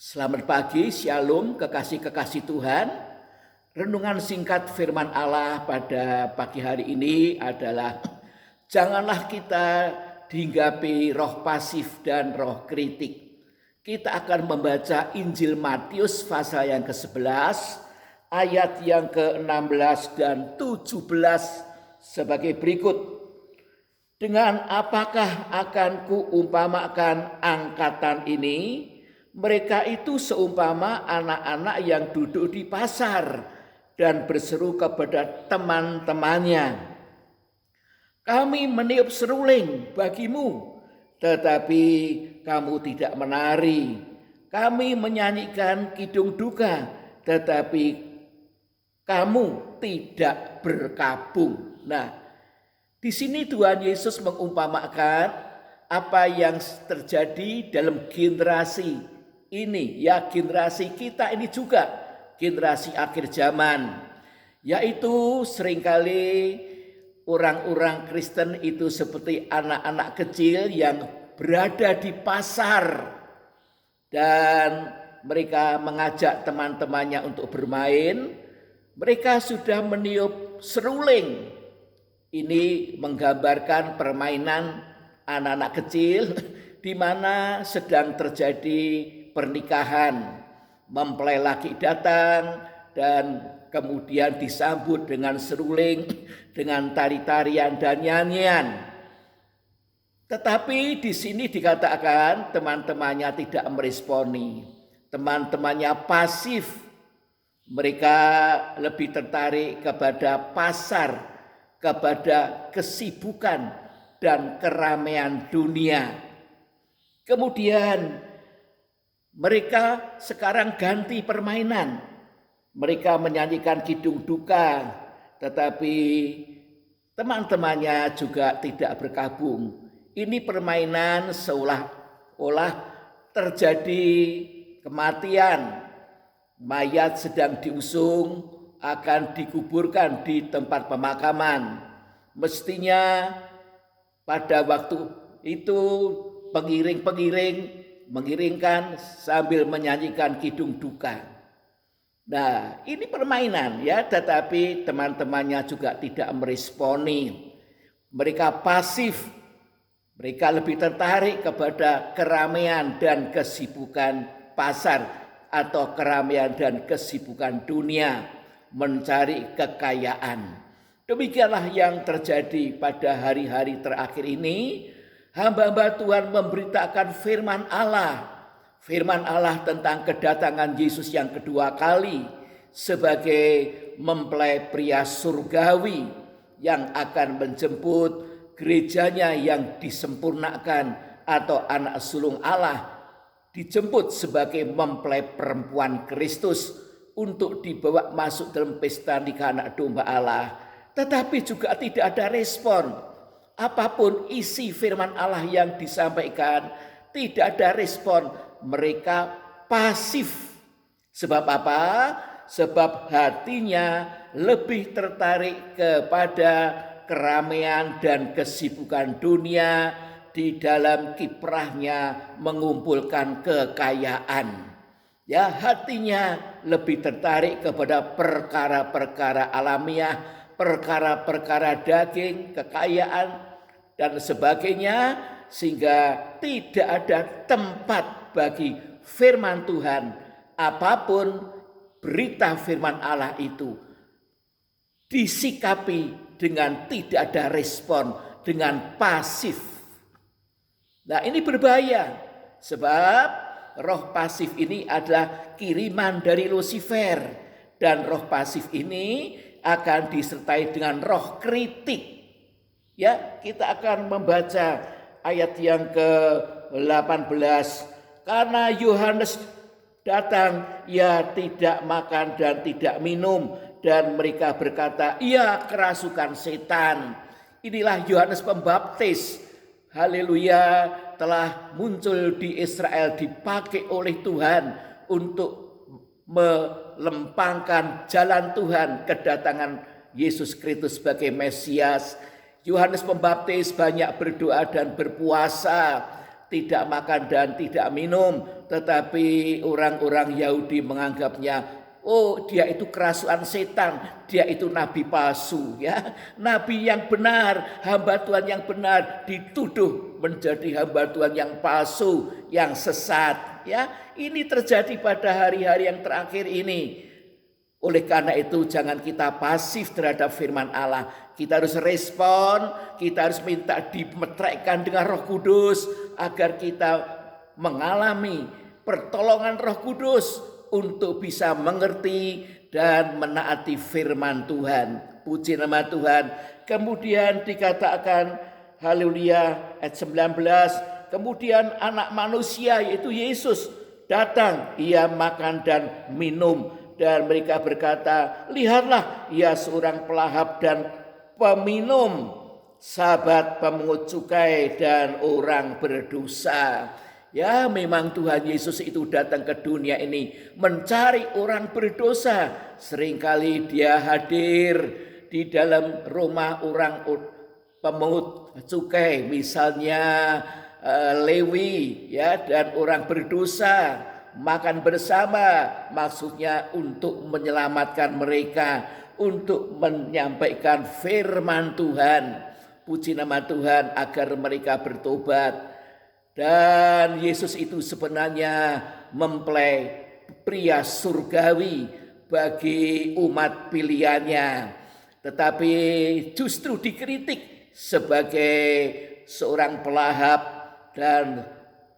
Selamat pagi, shalom, kekasih-kekasih Tuhan. Renungan singkat firman Allah pada pagi hari ini adalah janganlah kita dihinggapi roh pasif dan roh kritik. Kita akan membaca Injil Matius pasal yang ke-11, ayat yang ke-16 dan 17 sebagai berikut. Dengan apakah akan kuumpamakan angkatan ini? Mereka itu seumpama anak-anak yang duduk di pasar dan berseru kepada teman-temannya, "Kami meniup seruling bagimu, tetapi kamu tidak menari. Kami menyanyikan kidung duka, tetapi kamu tidak berkabung." Nah, di sini Tuhan Yesus mengumpamakan apa yang terjadi dalam generasi ini, ya generasi kita ini juga, generasi akhir zaman. Yaitu seringkali orang-orang Kristen itu seperti anak-anak kecil yang berada di pasar. Dan mereka mengajak teman-temannya untuk bermain. Mereka sudah meniup seruling. Ini menggambarkan permainan anak-anak kecil di mana sedang terjadi pernikahan. Mempelai laki datang dan kemudian disambut dengan seruling, dengan tari-tarian dan nyanyian. Tetapi di sini dikatakan teman-temannya tidak meresponi. Teman-temannya pasif. Mereka lebih tertarik kepada pasar, kepada kesibukan dan keramaian dunia. Kemudian mereka sekarang ganti permainan. Mereka menyanyikan kidung duka, tetapi teman-temannya juga tidak berkabung. Ini permainan seolah-olah terjadi kematian. Mayat sedang diusung akan dikuburkan di tempat pemakaman. Mestinya pada waktu itu pengiring-pengiring mengiringkan sambil menyanyikan kidung duka. Nah, ini permainan ya, tetapi teman-temannya juga tidak meresponi. Mereka pasif. Mereka lebih tertarik kepada keramaian dan kesibukan pasar atau keramaian dan kesibukan dunia, mencari kekayaan. Demikianlah yang terjadi pada hari-hari terakhir ini. Hamba-hamba Tuhan memberitakan firman Allah. Firman Allah tentang kedatangan Yesus yang kedua kali sebagai mempelai pria surgawi yang akan menjemput gerejanya yang disempurnakan atau anak sulung Allah, dijemput sebagai mempelai perempuan Kristus untuk dibawa masuk dalam pesta nikah anak domba Allah. Tetapi juga tidak ada respon. Apapun isi firman Allah yang disampaikan, tidak ada respon. Mereka pasif. Sebab apa? Sebab hatinya lebih tertarik kepada keramaian dan kesibukan dunia di dalam kiprahnya mengumpulkan kekayaan. Ya, hatinya lebih tertarik kepada perkara-perkara alamiah, perkara-perkara daging, kekayaan dan sebagainya, sehingga tidak ada tempat bagi firman Tuhan. Apapun berita firman Allah itu disikapi dengan tidak ada respon, dengan pasif. Nah, ini berbahaya sebab roh pasif ini adalah kiriman dari Lucifer, dan roh pasif ini akan disertai dengan roh kritik. Ya, kita akan membaca ayat yang ke-18. Karena Yohanes datang, ia tidak makan dan tidak minum, dan mereka berkata, ia kerasukan setan. Inilah Yohanes Pembaptis. Haleluya, telah muncul di Israel, dipakai oleh Tuhan untuk melempangkan jalan Tuhan, kedatangan Yesus Kristus sebagai Mesias. Yohanes Pembaptis banyak berdoa dan berpuasa, tidak makan dan tidak minum. Tetapi orang-orang Yahudi menganggapnya, oh dia itu kerasukan setan, dia itu nabi palsu ya. Nabi yang benar, hamba Tuhan yang benar dituduh menjadi hamba Tuhan yang palsu, yang sesat ya. Ini terjadi pada hari-hari yang terakhir ini. Oleh karena itu jangan kita pasif terhadap firman Allah. Kita harus respon, kita harus minta dimeteraikan dengan Roh Kudus agar kita mengalami pertolongan Roh Kudus untuk bisa mengerti dan menaati firman Tuhan. Puji nama Tuhan. Kemudian dikatakan haleluya ayat 19, kemudian anak manusia yaitu Yesus datang, ia makan dan minum. Dan mereka berkata, lihatlah ia seorang pelahap dan peminum, sahabat pemungut cukai dan orang berdosa. Ya memang Tuhan Yesus itu datang ke dunia ini mencari orang berdosa. Seringkali dia hadir di dalam rumah orang pemungut cukai, misalnya Lewi ya, dan orang berdosa. Makan bersama maksudnya untuk menyelamatkan mereka, untuk menyampaikan firman Tuhan. Puji nama Tuhan agar mereka bertobat. Dan Yesus itu sebenarnya mempelai pria surgawi bagi umat pilihannya. Tetapi justru dikritik sebagai seorang pelahap dan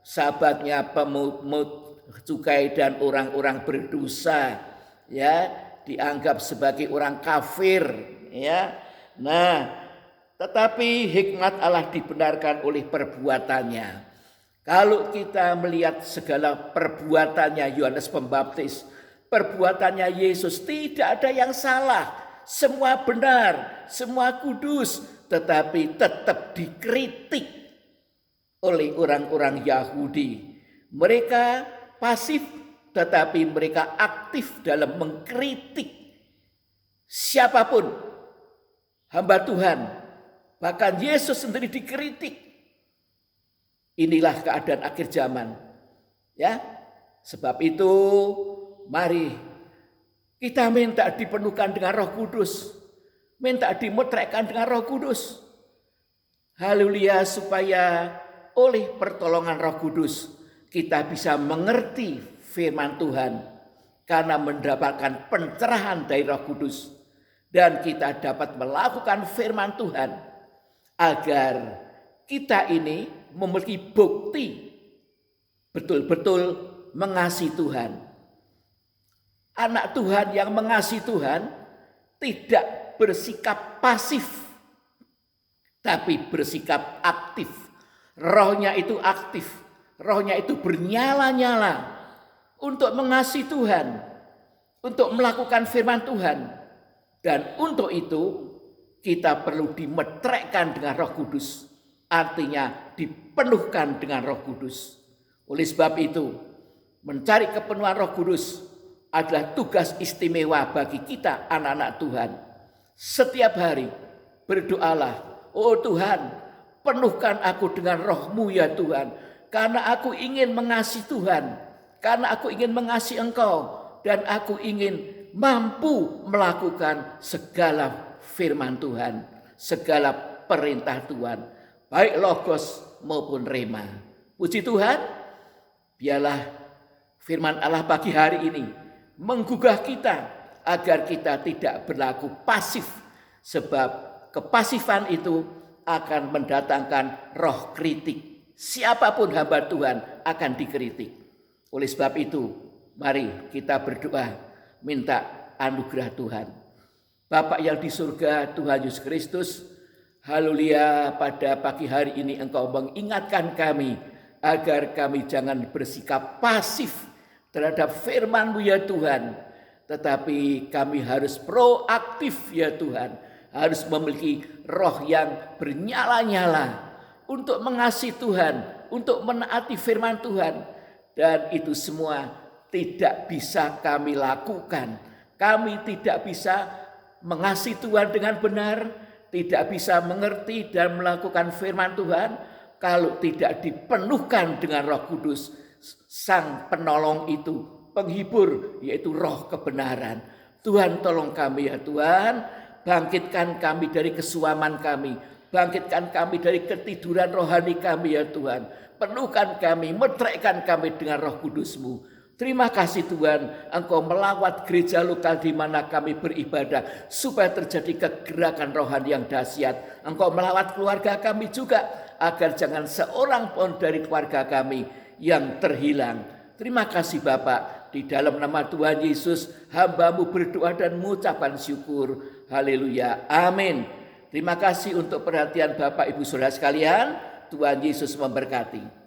sahabatnya pemungut cukai dan orang-orang berdosa ya, dianggap sebagai orang kafir ya. Nah, tetapi hikmat Allah dibenarkan oleh perbuatannya. Kalau kita melihat segala perbuatannya Yohanes Pembaptis, perbuatannya Yesus, tidak ada yang salah, semua benar, semua kudus, tetapi tetap dikritik oleh orang-orang Yahudi. Mereka pasif, tetapi mereka aktif dalam mengkritik siapapun hamba Tuhan. Bahkan Yesus sendiri dikritik. Inilah keadaan akhir zaman. Ya, sebab itu mari kita minta dipenuhkan dengan Roh Kudus, minta dimeteraikan dengan Roh Kudus. Haleluya, supaya oleh pertolongan Roh Kudus kita bisa mengerti firman Tuhan karena mendapatkan pencerahan dari Roh Kudus, dan kita dapat melakukan firman Tuhan agar kita ini memiliki bukti betul-betul mengasihi Tuhan. Anak Tuhan yang mengasihi Tuhan tidak bersikap pasif, tapi bersikap aktif. Rohnya itu aktif. Rohnya itu bernyala-nyala untuk mengasihi Tuhan, untuk melakukan firman Tuhan. Dan untuk itu kita perlu dimeteraikan dengan Roh Kudus. Artinya dipenuhkan dengan Roh Kudus. Oleh sebab itu, mencari kepenuhan Roh Kudus adalah tugas istimewa bagi kita anak-anak Tuhan. Setiap hari berdoalah, oh Tuhan, penuhkan aku dengan Roh-Mu ya Tuhan. Karena aku ingin mengasihi Tuhan, karena aku ingin mengasihi Engkau, dan aku ingin mampu melakukan segala firman Tuhan, segala perintah Tuhan, baik logos maupun rema. Puji Tuhan, biarlah firman Allah pagi hari ini menggugah kita agar kita tidak berlaku pasif, sebab kepasifan itu akan mendatangkan roh kritik. Siapapun hamba Tuhan akan dikritik. Oleh sebab itu, mari kita berdoa minta anugerah Tuhan. Bapa yang di surga, Tuhan Yesus Kristus, haleluya, pada pagi hari ini Engkau mengingatkan kami agar kami jangan bersikap pasif terhadap firman-Mu ya Tuhan, tetapi kami harus proaktif ya Tuhan, harus memiliki roh yang bernyala-nyala untuk mengasihi Tuhan, untuk menaati firman Tuhan. Dan itu semua tidak bisa kami lakukan. Kami tidak bisa mengasihi Tuhan dengan benar, tidak bisa mengerti dan melakukan firman Tuhan kalau tidak dipenuhkan dengan Roh Kudus, Sang Penolong itu, penghibur, yaitu Roh kebenaran. Tuhan tolong kami ya Tuhan, bangkitkan kami dari kesuaman kami, bangkitkan kami dari ketiduran rohani kami ya Tuhan. Penuhkan kami, metrekkan kami dengan Roh Kudus-Mu. Terima kasih Tuhan, Engkau melawat gereja lokal di mana kami beribadah, supaya terjadi kegerakan rohani yang dahsyat. Engkau melawat keluarga kami juga, agar jangan seorang pun dari keluarga kami yang terhilang. Terima kasih Bapak, di dalam nama Tuhan Yesus, hamba-Mu berdoa dan mengucapkan syukur. Haleluya, amin. Terima kasih untuk perhatian Bapak Ibu Saudara sekalian. Tuhan Yesus memberkati.